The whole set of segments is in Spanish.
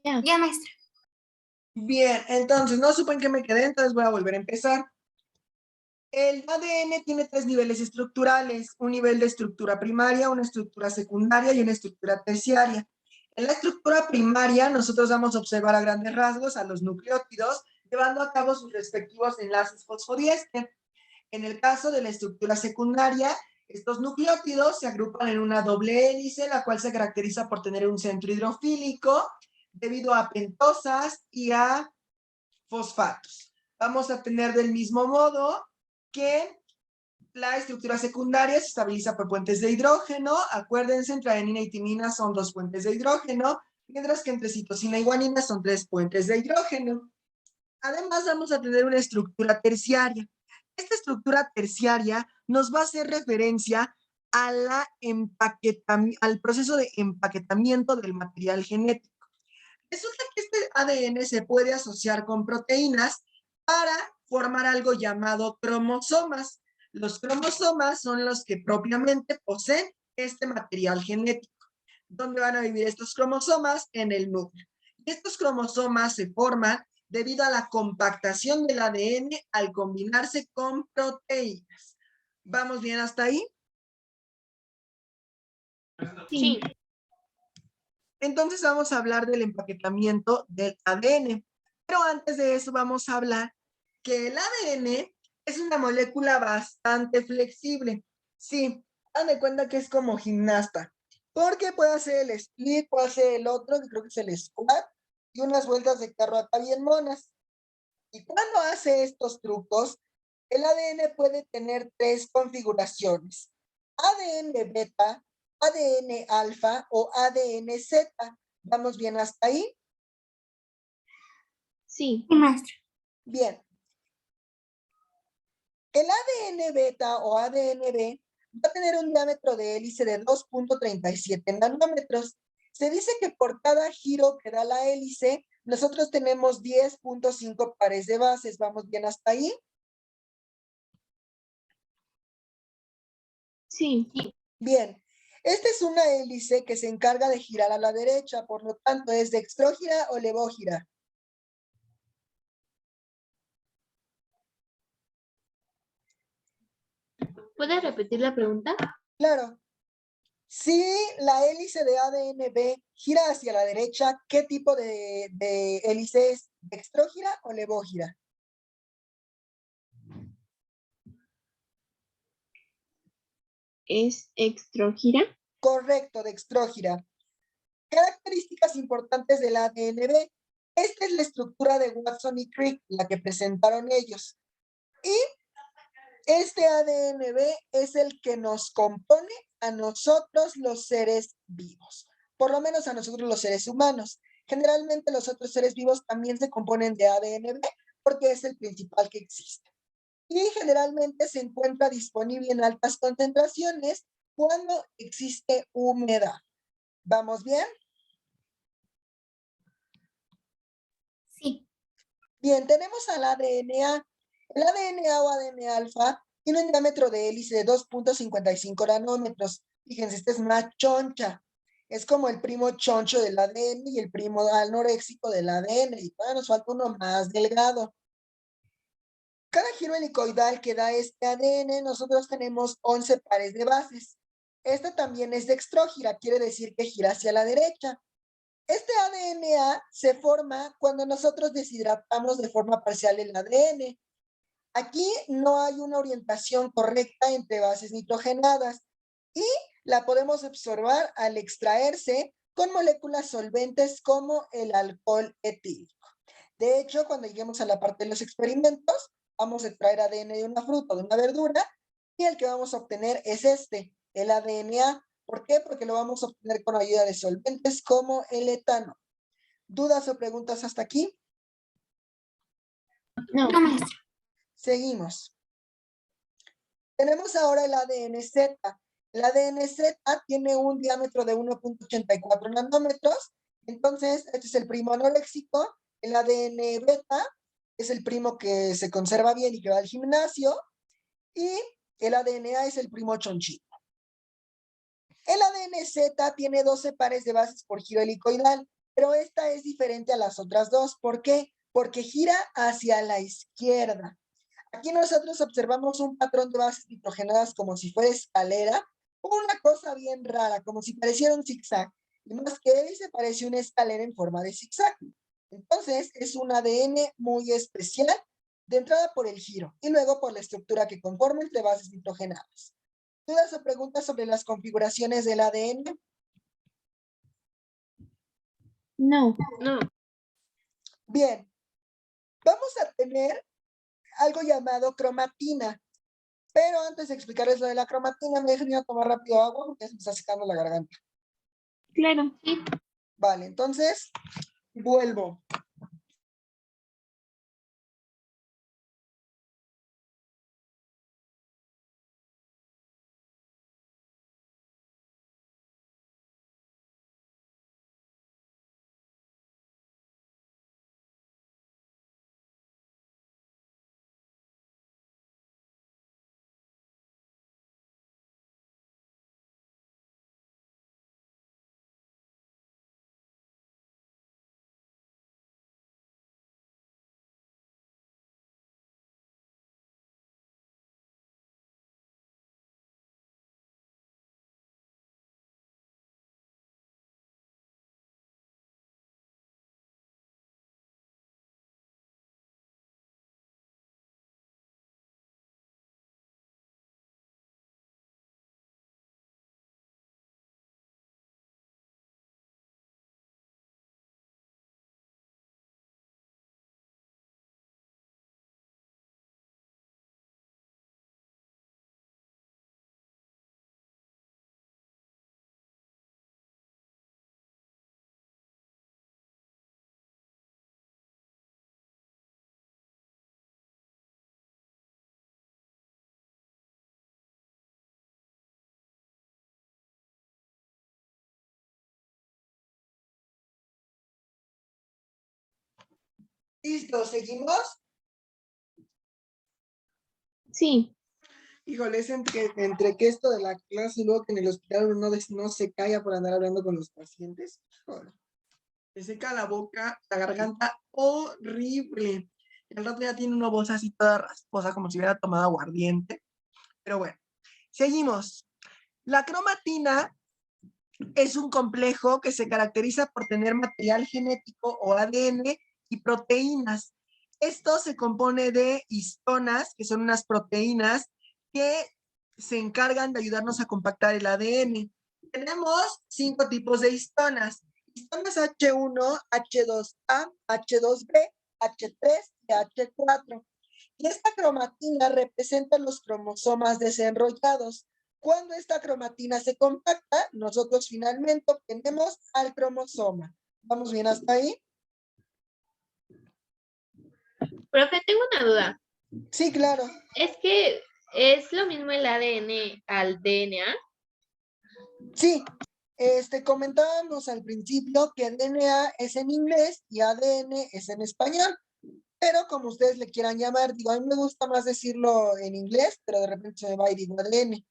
Ya. Ya, maestra. Bien, entonces no supe en qué me quedé, entonces voy a volver a empezar. El ADN tiene 3 niveles estructurales, un nivel de estructura primaria, una estructura secundaria y una estructura terciaria. En la estructura primaria, nosotros vamos a observar a grandes rasgos a los nucleótidos, llevando a cabo sus respectivos enlaces fosfodiéster. En el caso de la estructura secundaria, estos nucleótidos se agrupan en una doble hélice, la cual se caracteriza por tener un centro hidrofílico debido a pentosas y a fosfatos. Vamos a tener del mismo modo que la estructura secundaria se estabiliza por puentes de hidrógeno. Acuérdense, entre adenina y timina son 2 puentes de hidrógeno, mientras que entre citosina y guanina son 3 puentes de hidrógeno. Además, vamos a tener una estructura terciaria. Esta estructura terciaria nos va a hacer referencia a al proceso de empaquetamiento del material genético. Resulta que este ADN se puede asociar con proteínas para formar algo llamado cromosomas. Los cromosomas son los que propiamente poseen este material genético. ¿Dónde van a vivir estos cromosomas? En el núcleo. Y estos cromosomas se forman debido a la compactación del ADN al combinarse con proteínas. ¿Vamos bien hasta ahí? Sí. Entonces vamos a hablar del empaquetamiento del ADN. Pero antes de eso vamos a hablar que el ADN es una molécula bastante flexible. Sí, dan de cuenta que es como gimnasta. Porque puede hacer el split, puede hacer el otro, que creo que es el squat, y unas vueltas de carro acá bien monas. Y cuando hace estos trucos, el ADN puede tener 3 configuraciones: ADN beta, ADN alfa o ADN Z. ¿Vamos bien hasta ahí? Sí. Sí, maestra. Bien. El ADN beta o ADNB va a tener un diámetro de hélice de 2.37 nanómetros. Se dice que por cada giro que da la hélice, nosotros tenemos 10.5 pares de bases. ¿Vamos bien hasta ahí? Sí. Bien. Esta es una hélice que se encarga de girar a la derecha, por lo tanto, ¿es dextrógira o levógira? ¿Puedes repetir la pregunta? Claro. Si la hélice de ADNB gira hacia la derecha, ¿qué tipo de hélice es? ¿Dextrógira o levógira? ¿Es extrogira? Correcto, dextrógira. Características importantes del ADNB. Esta es la estructura de Watson y Crick, la que presentaron ellos. Y este ADNB es el que nos compone a nosotros los seres vivos, por lo menos a nosotros los seres humanos. Generalmente los otros seres vivos también se componen de ADNB porque es el principal que existe. Y generalmente se encuentra disponible en altas concentraciones cuando existe humedad. ¿Vamos bien? Sí. Bien, tenemos al ADNA. El ADNA o ADN alfa tiene un diámetro de hélice de 2.55 nanómetros. Fíjense, esta es más choncha. Es como el primo choncho del ADN y el primo anoréxico del ADN. Y todavía nos falta uno más delgado. Cada giro helicoidal que da este ADN, nosotros tenemos 11 pares de bases. Esta también es dextrógira, quiere decir que gira hacia la derecha. Este ADNA se forma cuando nosotros deshidratamos de forma parcial el ADN. Aquí no hay una orientación correcta entre bases nitrogenadas y la podemos observar al extraerse con moléculas solventes como el alcohol etílico. De hecho, cuando lleguemos a la parte de los experimentos, vamos a extraer ADN de una fruta o de una verdura y el que vamos a obtener es este, el ADNA. ¿Por qué? Porque lo vamos a obtener con ayuda de solventes como el etano. ¿Dudas o preguntas hasta aquí? No. No, maestra. Seguimos. Tenemos ahora el ADN-Z. El ADN-Z tiene un diámetro de 1.84 nanómetros. Entonces, este es el primo anoréxico. El ADN-beta es el primo que se conserva bien y que va al gimnasio. Y el ADN-A es el primo chonchito. El ADN-Z tiene 12 pares de bases por giro helicoidal. pero esta es diferente a las otras dos. ¿Por qué? Porque gira hacia la izquierda. Aquí nosotros observamos un patrón de bases nitrogenadas como si fuera escalera, una cosa bien rara, como si pareciera un zigzag. Y más que él se parece una escalera en forma de zigzag. Entonces, es un ADN muy especial, de entrada por el giro y luego por la estructura que conforma entre bases nitrogenadas. ¿Dudas o preguntas sobre las configuraciones del ADN? No. No. Bien, vamos a tener algo llamado cromatina. Pero antes de explicarles lo de la cromatina, me dejan ir a tomar rápido agua porque se me está secando la garganta. Claro, sí. Vale, entonces, vuelvo. ¿Listo? ¿Seguimos? Sí. Híjole, es entre que esto de la clase y luego que en el hospital uno no se calla por andar hablando con los pacientes. Híjole, se seca la boca, la garganta, horrible. Y al rato ya tiene una voz así toda rasposa, como si hubiera tomado aguardiente. Pero bueno, seguimos. La cromatina es un complejo que se caracteriza por tener material genético o ADN y proteínas. Esto se compone de histonas, que son unas proteínas que se encargan de ayudarnos a compactar el ADN. Tenemos 5 tipos de histonas. Histonas H1, H2A, H2B, H3 y H4. Y esta cromatina representa los cromosomas desenrollados. Cuando esta cromatina se compacta, nosotros finalmente obtenemos al cromosoma. ¿Vamos bien hasta ahí? Profe, tengo una duda. Sí, claro. Es que es lo mismo el ADN al DNA. Sí, comentábamos al principio que DNA es en inglés y ADN es en español, pero como ustedes le quieran llamar, digo, a mí me gusta más decirlo en inglés, pero de repente se me va a ir digo ADN,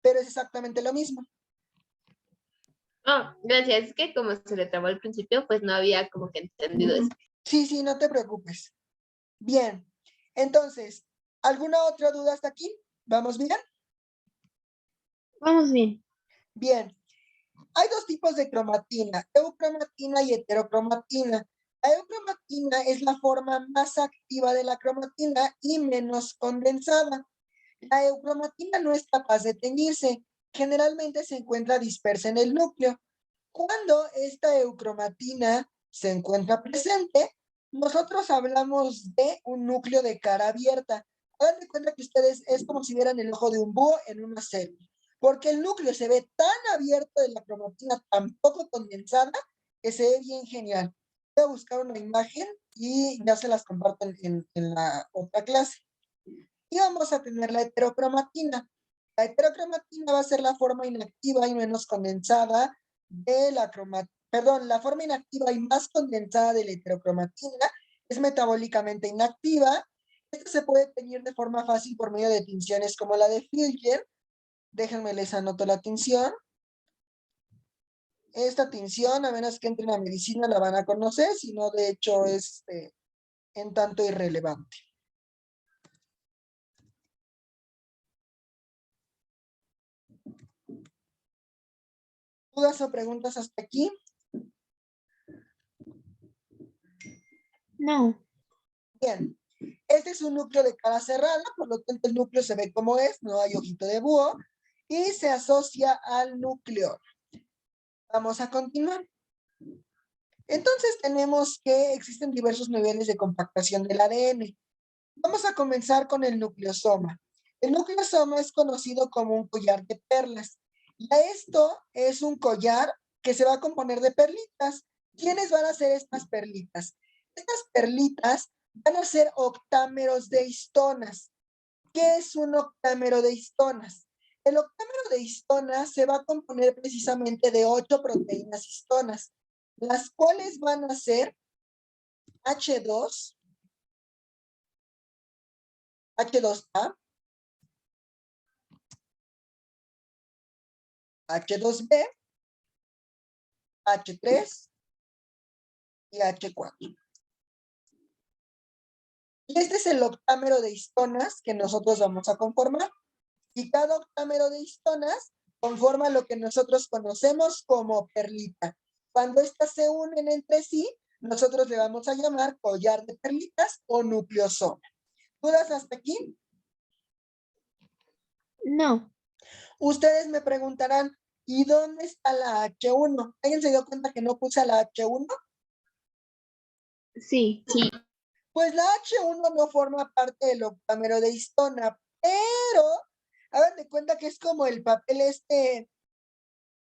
pero es exactamente lo mismo. Oh, gracias. Es que como se le trabó al principio, pues no había como que entendido eso. Sí, sí, no te preocupes. Bien, entonces, ¿alguna otra duda hasta aquí? ¿Vamos bien? Vamos bien. Bien. Hay dos tipos de cromatina, eucromatina y heterocromatina. La eucromatina es la forma más activa de la cromatina y menos condensada. La eucromatina no es capaz de teñirse. Generalmente se encuentra dispersa en el núcleo. Cuando esta eucromatina se encuentra presente, nosotros hablamos de un núcleo de cara abierta. Hagan de cuenta que ustedes es como si vieran el ojo de un búho en una célula, porque el núcleo se ve tan abierto de la cromatina, tan poco condensada, que se ve bien genial. Voy a buscar una imagen y ya se las comparto en la otra clase. Y vamos a tener la heterocromatina. La heterocromatina va a ser la forma inactiva y menos condensada de la cromatina. Perdón, la forma inactiva y más condensada de la heterocromatina es metabólicamente inactiva. Esta se puede teñir de forma fácil por medio de tinciones como la de Filger. Déjenme les anoto la tinción. Esta tinción, a menos que entren a medicina, la van a conocer, si no, de hecho, es en tanto irrelevante. ¿Dudas o preguntas hasta aquí? No. Bien. Este es un núcleo de cara cerrada, por lo tanto el núcleo se ve como es, no hay ojito de búho, y se asocia al núcleo. Vamos a continuar. Entonces tenemos que existen diversos niveles de compactación del ADN. Vamos a comenzar con el nucleosoma. El nucleosoma es conocido como un collar de perlas. Y esto es un collar que se va a componer de perlitas. ¿Quiénes van a ser estas perlitas? Estas perlitas van a ser octámeros de histonas. ¿Qué es un octámero de histonas? El octámero de histonas se va a componer precisamente de 8 proteínas histonas, las cuales van a ser H2, H2A, H2B, H3 y H4. Y este es el octámero de histonas que nosotros vamos a conformar. Y cada octámero de histonas conforma lo que nosotros conocemos como perlita. Cuando estas se unen entre sí, nosotros le vamos a llamar collar de perlitas o nucleosoma. ¿Dudas hasta aquí? No. Ustedes me preguntarán, ¿y dónde está la H1? ¿Alguien se dio cuenta que no puse la H1? Sí. Pues la H1 no forma parte del octámero de histona, pero hagan de cuenta que es como el papel este.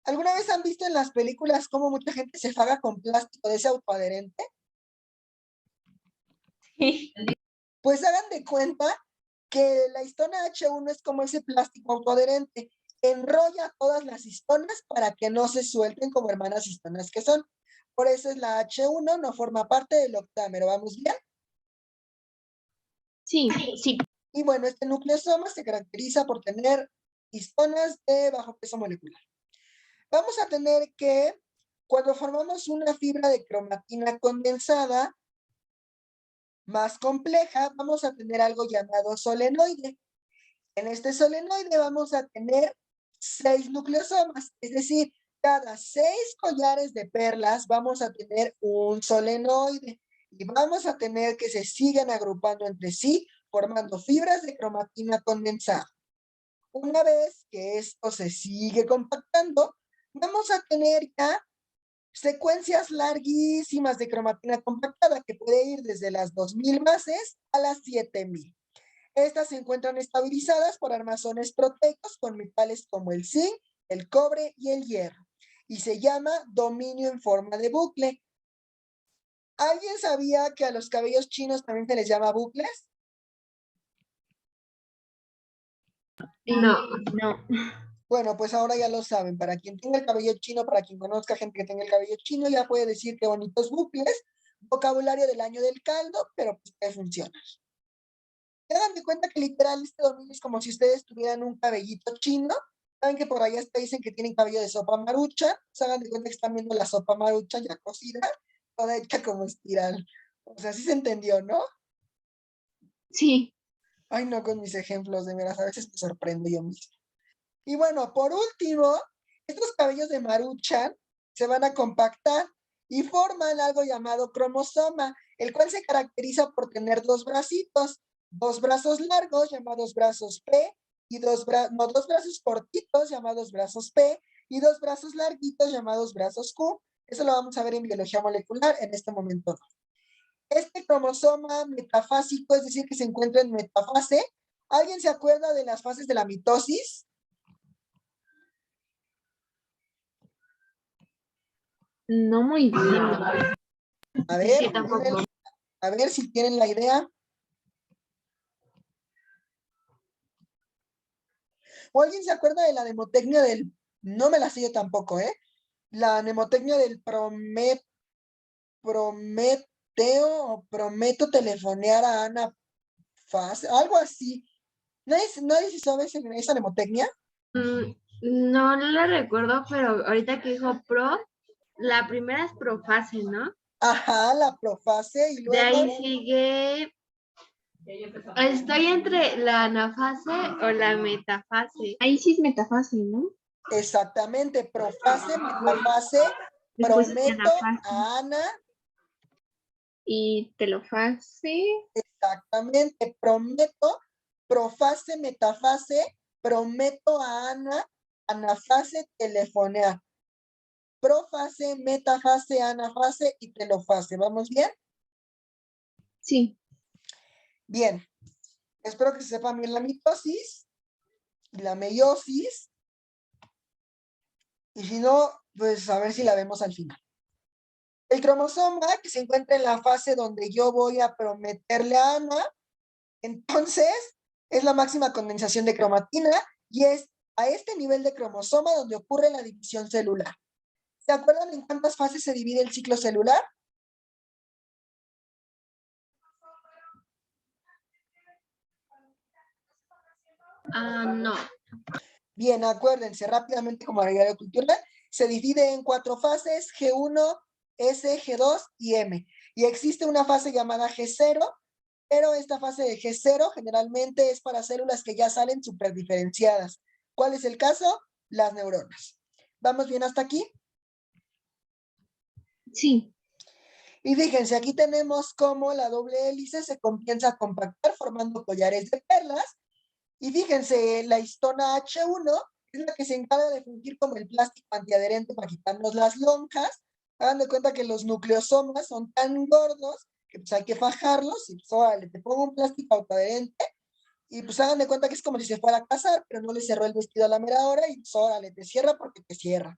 ¿Alguna vez han visto en las películas cómo mucha gente se faga con plástico de ese autoadherente? Pues hagan de cuenta que la histona H1 es como ese plástico autoadherente. Enrolla todas las histonas para que no se suelten como hermanas histonas que son. Por eso es la H1, no forma parte del octámero. ¿Vamos bien? Sí. Y bueno, este nucleosoma se caracteriza por tener histonas de bajo peso molecular. Vamos a tener que, cuando formamos una fibra de cromatina condensada más compleja, vamos a tener algo llamado solenoide. En este solenoide vamos a tener 6 nucleosomas, es decir, cada 6 collares de perlas vamos a tener un solenoide y vamos a tener que se sigan agrupando entre sí, formando fibras de cromatina condensada. Una vez que esto se sigue compactando, vamos a tener ya secuencias larguísimas de cromatina compactada que puede ir desde las 2000 bases a las 7000. Estas se encuentran estabilizadas por armazones proteicos con metales como el zinc, el cobre y el hierro. Y se llama dominio en forma de bucle. ¿Alguien sabía que a los cabellos chinos también se les llama bucles? No. No. Bueno, pues ahora ya lo saben. Para quien tenga el cabello chino, para quien conozca gente que tenga el cabello chino, ya puede decir qué bonitos bucles. Vocabulario del año del caldo, pero pues que funciona. Hagan de cuenta que literal este dominio es como si ustedes tuvieran un cabellito chino. Saben que por allá hasta dicen que tienen cabello de sopa marucha. Se hagan de cuenta que están viendo la sopa marucha ya cocida, toda hecha como espiral. O sea, sí se entendió, ¿no? Sí. Ay, no, con mis ejemplos, de veras, a veces me sorprendo yo mismo. Y bueno, por último, estos cabellos de maruchan se van a compactar y forman algo llamado cromosoma, el cual se caracteriza por tener 2 bracitos, 2 brazos largos llamados brazos P y 2 brazos cortitos llamados brazos P y 2 brazos larguitos llamados brazos Q. Eso lo vamos a ver en biología molecular, en este momento no. Este cromosoma metafásico, es decir, que se encuentra en metafase. ¿Alguien se acuerda de las fases de la mitosis? No muy bien. A ver, Sí, tampoco. a ver si tienen la idea. ¿O alguien se acuerda de la mnemotecnia del... No me la sé yo tampoco, ¿eh? La mnemotecnia del Prometeo o prometo telefonear a Ana Faz, algo así. ¿Nadie se sabe esa mnemotecnia? No la recuerdo, pero ahorita que dijo pro, La primera es profase, ¿no? Ajá, la profase y De ahí luego, sigue. Estoy entre la anafase o la metafase. Ahí sí es metafase, ¿no? exactamente, profase, metafase, Después prometo anafase. a Ana, Y telofase. exactamente, prometo, profase, metafase, prometo a Ana, anafase, telefonear. Profase, metafase, anafase y telofase. ¿Vamos bien? Sí. Bien. Espero que se sepan bien la mitosis y la meiosis. Y si no, pues a ver si la vemos al final. El cromosoma que se encuentra en la fase donde yo voy a prometerle a Ana, entonces es la máxima condensación de cromatina y es a este nivel de cromosoma donde ocurre la división celular. ¿Se acuerdan en cuántas fases se divide el ciclo celular? No. Bien, acuérdense rápidamente como agregado cultural, se divide en 4 fases, G1, S, G2 y M. Y existe una fase llamada G0, pero esta fase de G0 generalmente es para células que ya salen superdiferenciadas. ¿Cuál es el caso? Las neuronas. ¿Vamos bien hasta aquí? Sí. Y fíjense, aquí tenemos cómo la doble hélice se comienza a compactar formando collares de perlas. Y fíjense, la histona H1 es la que se encarga de fungir como el plástico antiadherente para quitarnos las lonjas. Hagan de cuenta que los nucleosomas son tan gordos que pues hay que fajarlos y pues órale, te pongo un plástico autoadherente y pues hagan de cuenta que es como si se fuera a casar, pero no le cerró el vestido a la mera hora y pues órale, te cierra porque te cierra.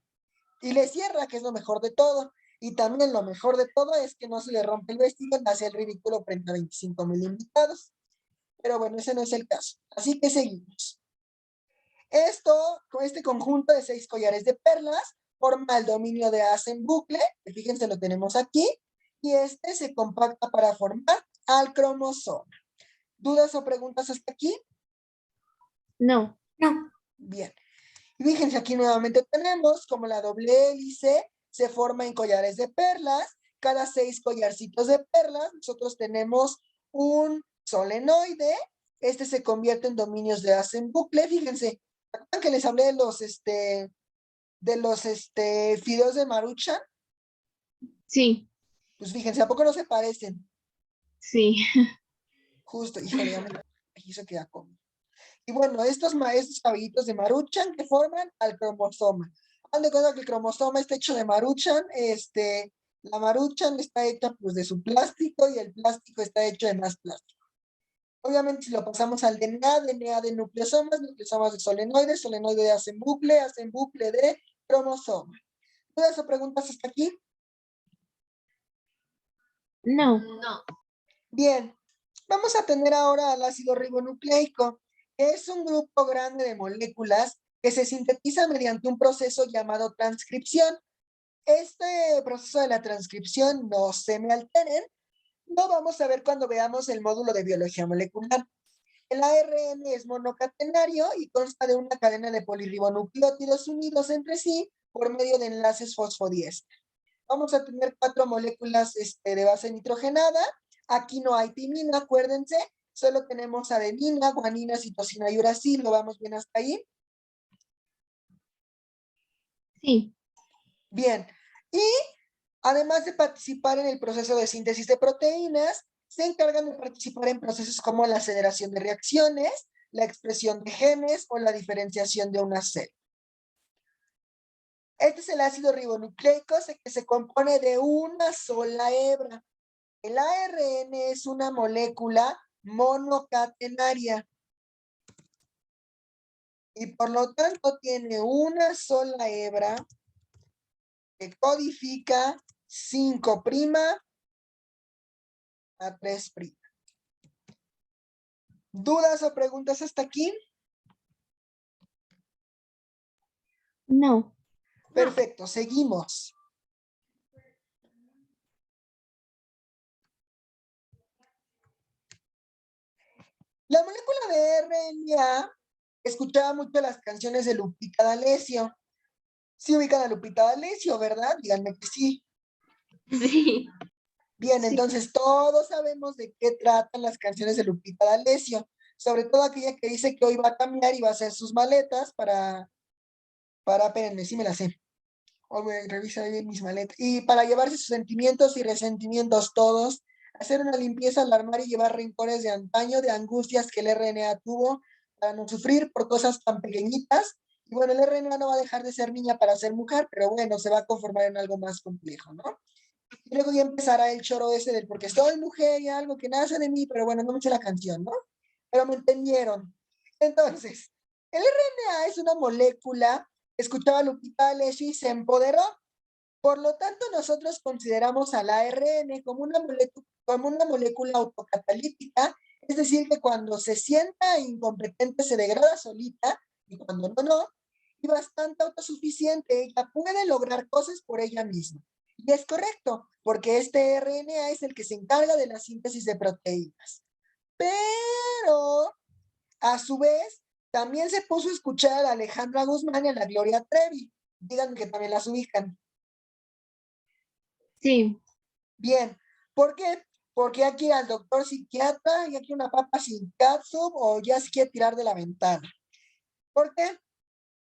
Y le cierra, que es lo mejor de todo. Y también lo mejor de todo es que no se le rompe el vestido ni hace el ridículo frente a 25,000 invitados. Pero bueno, ese no es el caso. Así que seguimos. Esto, con este conjunto de 6 collares de perlas, forma el dominio de haz en bucle, que fíjense lo tenemos aquí, y este se compacta para formar al cromosoma. ¿Dudas o preguntas hasta aquí? No. No. Bien. Y fíjense aquí nuevamente tenemos como la doble hélice se forma en collares de perlas. Cada 6 collarcitos de perlas, nosotros tenemos un solenoide. Este se convierte en dominios de haz en bucle. Fíjense, ¿recuerdan que les hablé de los fideos de Maruchan? Sí. Pues fíjense, ¿a poco no se parecen? Sí. Justo, híjole, ya me hizo que ya comí. Y bueno, estos cabellitos de Maruchan que forman al cromosoma. Han de cuenta que el cromosoma está hecho de Maruchan, la Maruchan está hecha pues de su plástico y el plástico está hecho de más plástico. Obviamente si lo pasamos al DNA de nucleosomas, nucleosomas de solenoides, solenoide de hacen bucle de cromosoma. ¿Dudas o preguntas hasta aquí? No. No. Bien, vamos a tener ahora al ácido ribonucleico, que es un grupo grande de moléculas que se sintetiza mediante un proceso llamado transcripción. Este proceso de la transcripción, no se me alteren, lo vamos a ver cuando veamos el módulo de biología molecular. El ARN es monocatenario y consta de una cadena de polirribonucleótidos unidos entre sí por medio de enlaces fosfodiéster. Vamos a tener 4 moléculas de base nitrogenada. Aquí no hay timina, acuérdense. Solo tenemos adenina, guanina, citosina y uracil. ¿Lo vamos bien hasta ahí? Sí. Bien. Y además de participar en el proceso de síntesis de proteínas, se encargan de participar en procesos como la aceleración de reacciones, la expresión de genes o la diferenciación de una célula. Este es el ácido ribonucleico que se compone de una sola hebra. El ARN es una molécula monocatenaria y por lo tanto tiene una sola hebra que codifica 5' a 3'. ¿Dudas o preguntas hasta aquí? No. Perfecto, seguimos. La molécula de RNA escuchaba mucho las canciones de Lupita D'Alessio. Sí ubican a Lupita D'Alessio, ¿verdad? Díganme que sí. Sí. Bien, Sí. entonces todos sabemos de qué tratan las canciones de Lupita D'Alessio, sobre todo aquella que dice que hoy va a cambiar y va a hacer sus maletas espérenme, sí me la sé. Hoy voy a revisar bien mis maletas. Y para llevarse sus sentimientos y resentimientos todos, hacer una limpieza al armario y llevar rencores de antaño, de angustias que el RNA tuvo para no sufrir por cosas tan pequeñitas. Y bueno, el RNA no va a dejar de ser niña para ser mujer, pero bueno, se va a conformar en algo más complejo, ¿no? Y luego ya empezará el choro ese del porque soy mujer y algo que nace de mí, pero bueno, no me eché la canción, ¿no? Pero me entendieron. Entonces, el RNA es una molécula, escuchaba Lupita D'Alessio y se empoderó. Por lo tanto, nosotros consideramos al ARN como una molécula autocatalítica, es decir, que cuando se sienta incompetente se degrada solita y cuando no, no, y bastante autosuficiente, ella puede lograr cosas por ella misma. Y es correcto, porque este RNA es el que se encarga de la síntesis de proteínas. Pero, a su vez, también se puso a escuchar a la Alejandra Guzmán y a la Gloria Trevi. Digan que también las ubican. Sí. Bien, ¿por qué? Porque ya quiere al doctor psiquiatra, ya quiere una papa sin catsup o ya se quiere tirar de la ventana. ¿Por qué?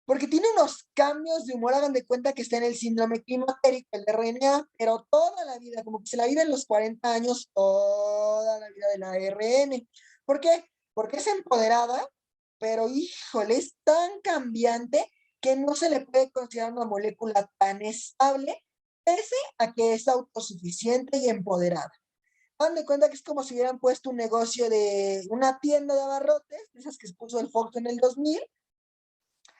Porque tiene unos cambios de humor, hagan de cuenta que está en el síndrome climatérico, el RNA, pero toda la vida, como que se la vive en los 40 años, toda la vida de la ARN. ¿Por qué? Porque es empoderada, pero híjole, es tan cambiante que no se le puede considerar una molécula tan estable, pese a que es autosuficiente y empoderada. Hagan de cuenta que es como si hubieran puesto un negocio de una tienda de abarrotes, esas que puso el Fox en el 2000.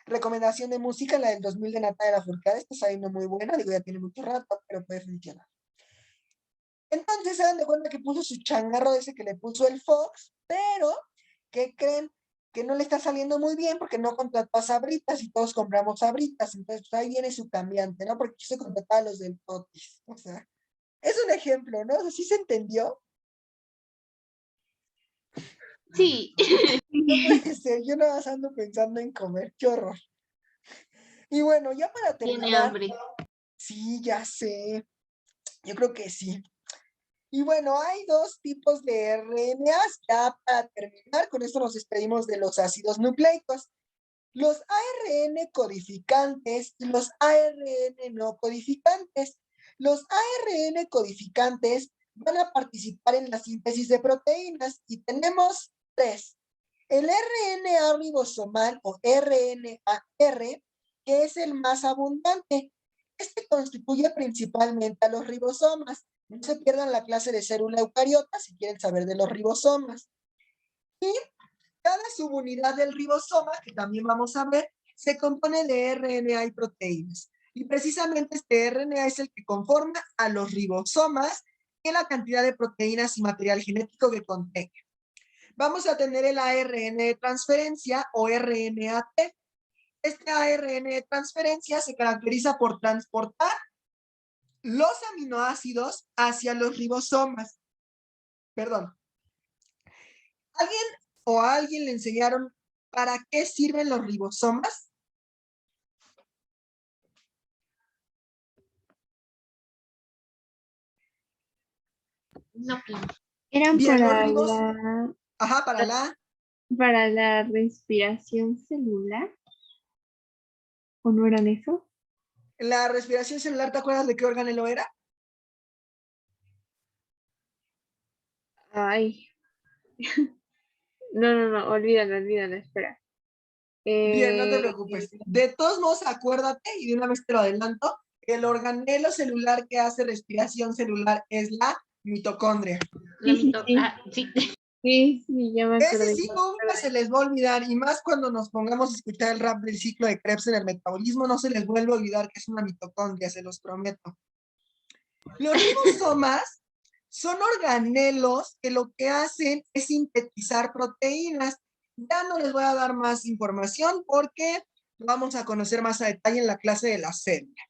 Recomendación de música, la del 2000 de Natalia Lafourcade, está saliendo muy buena, digo, ya tiene mucho rato, pero puede funcionar. Entonces se dan de cuenta que puso su changarro ese que le puso el Fox, pero ¿qué creen? Que no le está saliendo muy bien porque no contrató a Sabritas y todos compramos Sabritas, entonces pues, ahí viene su cambiante, ¿no? Porque quiso contratar a los del Totis, o sea, es un ejemplo, ¿no? O sea, ¿sí se entendió? Sí. No puede ser, yo nada más ando pensando en comer, qué horror. Y bueno, ya para Tiene terminar, hambre. sí, ya sé, yo creo que sí. Y bueno, hay dos tipos de RNAs. Ya para terminar, con esto nos despedimos de los ácidos nucleicos. Los ARN codificantes y los ARN no codificantes. Los ARN codificantes van a participar en la síntesis de proteínas y tenemos tres. El RNA ribosomal o RNAR, que es el más abundante. Este constituye principalmente a los ribosomas. No se pierdan la clase de célula eucariota si quieren saber de los ribosomas. Y cada subunidad del ribosoma, que también vamos a ver, se compone de RNA y proteínas. Y precisamente este RNA es el que conforma a los ribosomas en la cantidad de proteínas y material genético que contenga. Vamos a tener el ARN de transferencia o RNAT. Este ARN de transferencia se caracteriza por transportar los aminoácidos hacia los ribosomas. Perdón. ¿Alguien o a alguien le enseñaron para qué sirven los ribosomas? No pienso. Eran Bien, los para ribos, la, ajá, para la respiración celular, ¿o no eran eso? la respiración celular, ¿te acuerdas de qué órgano era? Ay, no, olvídalo, espera. Bien, no te Eh, preocupes. De todos modos, acuérdate, y de una vez te lo adelanto, el organelo celular que hace respiración celular es la mitocondria. La sí, mito. sí, Ah, sí. sí, ya me Ese acordé. sí nunca se les va a olvidar, y más cuando nos pongamos a escuchar el rap del ciclo de Krebs en el metabolismo, no se les vuelve a olvidar que es una mitocondria, se los prometo. Los ribosomas son organelos que lo que hacen es sintetizar proteínas. Ya no les voy a dar más información porque lo vamos a conocer más a detalle en la clase de la célula.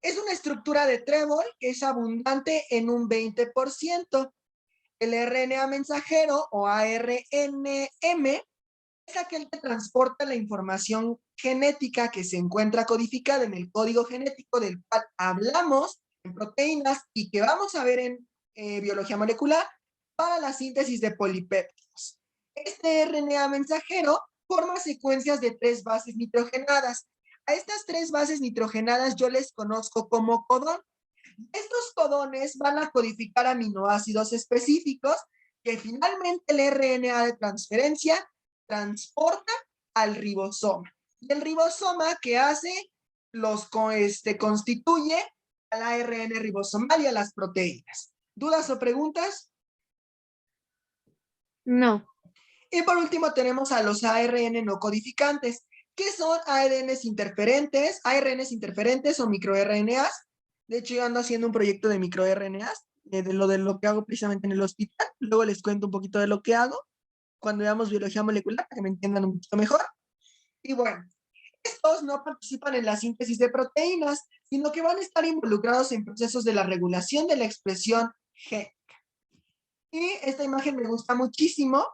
Es una estructura de trébol que es abundante en un 20%. El RNA mensajero o ARNM es aquel que transporta la información genética que se encuentra codificada en el código genético del cual hablamos en proteínas y que vamos a ver en biología molecular para la síntesis de polipéptidos. Este RNA mensajero forma secuencias de 3 bases nitrogenadas. A estas 3 bases nitrogenadas yo les conozco como codón. Estos codones van a codificar aminoácidos específicos que finalmente el RNA de transferencia transporta al ribosoma. Y el ribosoma, ¿qué hace? Constituye al ARN ribosomal y a las proteínas. ¿Dudas o preguntas? No. Y por último tenemos a los ARN no codificantes, que son ARNs interferentes o microRNAs. De hecho, yo ando haciendo un proyecto de microRNAs, de lo que hago precisamente en el hospital. Luego les cuento un poquito de lo que hago cuando veamos biología molecular, para que me entiendan un poquito mejor. Y bueno, estos no participan en la síntesis de proteínas, sino que van a estar involucrados en procesos de la regulación de la expresión génica. Y esta imagen me gusta muchísimo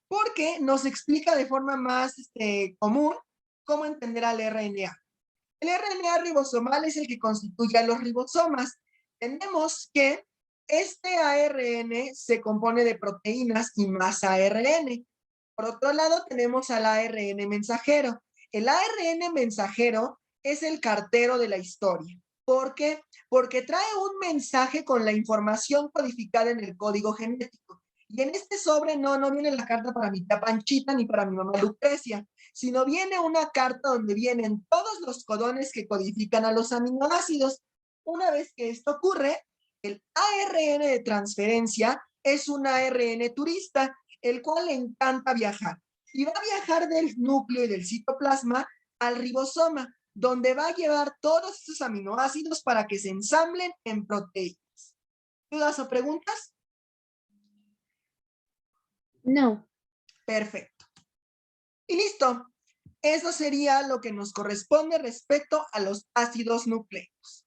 porque nos explica de forma más común cómo entender al RNA. El RNA ribosomal es el que constituye a los ribosomas. Tenemos que este ARN se compone de proteínas y más ARN. Por otro lado, tenemos al ARN mensajero. El ARN mensajero es el cartero de la historia. ¿Por qué? Porque trae un mensaje con la información codificada en el código genético. Y en este sobre no viene la carta para mi tía Panchita ni para mi mamá Lucrecia, sino viene una carta donde vienen todos los codones que codifican a los aminoácidos. Una vez que esto ocurre, el ARN de transferencia es un ARN turista, el cual le encanta viajar. Y va a viajar del núcleo y del citoplasma al ribosoma, donde va a llevar todos esos aminoácidos para que se ensamblen en proteínas. ¿Dudas o preguntas? No. Perfecto. Y listo. Eso sería lo que nos corresponde respecto a los ácidos nucleicos.